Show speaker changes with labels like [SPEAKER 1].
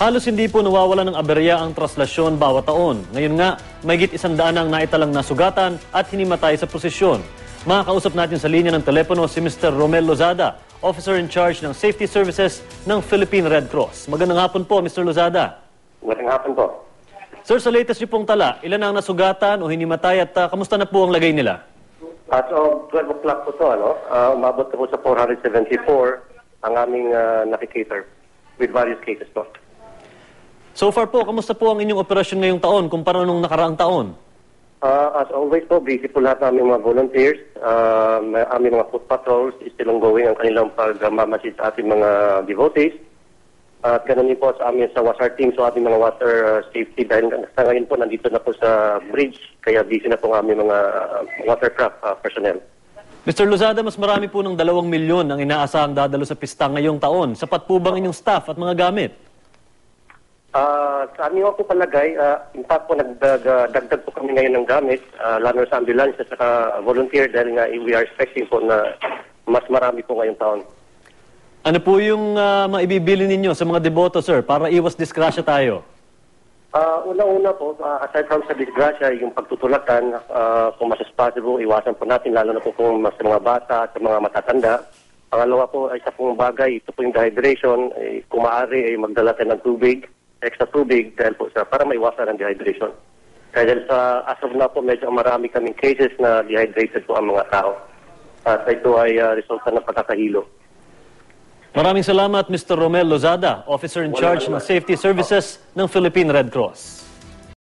[SPEAKER 1] Halos hindi po nawawala ng aberya ang traslasyon bawat taon. Ngayon nga, mahigit 100 ang naitalang nasugatan at hinimatay sa prosesyon. Makakausap natin sa linya ng telepono si Mr. Romel Lozada, Officer in Charge ng Safety Services ng Philippine Red Cross. Magandang hapon po, Mr. Lozada.
[SPEAKER 2] Magandang hapon po.
[SPEAKER 1] Sir, sa latest niyo pong tala, ilan ang nasugatan o hinimatay at kamusta na po ang lagay nila?
[SPEAKER 2] At 12 o'clock po ito, umabot na po sa 474 ang aming nakikater with various cases po.
[SPEAKER 1] So far po, kamusta po ang inyong operasyon ngayong taon kumpara nung nakaraang taon?
[SPEAKER 2] As always po, busy po lahat ng aming mga volunteers. Aming mga foot patrols is still ongoing ang kanilang pagmamasid sa ating mga devotees. At ganun din po sa amin sa WASAR team, so ating mga water safety dahil sa ngayon po nandito na po sa bridge, kaya busy na po ang aming mga watercraft personnel.
[SPEAKER 1] Mr. Lozada, mas marami po ng 2 milyon ang inaasahang dadalo sa pista ngayong taon. Sapat po bang inyong staff at mga gamit?
[SPEAKER 2] Sa aming po palagay, in fact po nagdagdag po kami ngayon ng gamit, lalo sa ambulance at saka volunteer dahil nga we are expecting po na mas marami po ngayong taon.
[SPEAKER 1] Ano po yung maibibili ninyo sa mga deboto, sir, para iwas disgrasya tayo?
[SPEAKER 2] Una-una po, aside from sa disgrasya, yung pagtutulakan, kung mas possible, iwasan po natin, lalo na po kung mas sa mga bata at sa mga matatanda. Pangalawa po, ay isa pong bagay, ito po yung dehydration, kung maaari ay magdala tayo ng tubig, extra tubig, dahil po para maiwasan ang dehydration. Dahil sa as of now po, medyo marami kaming cases na dehydrated po ang mga tao. At ito ay resulta ng pagkakahilo.
[SPEAKER 1] Maraming salamat, Mr. Romel Lozada, Officer in Charge ng Safety Services ng Philippine Red Cross.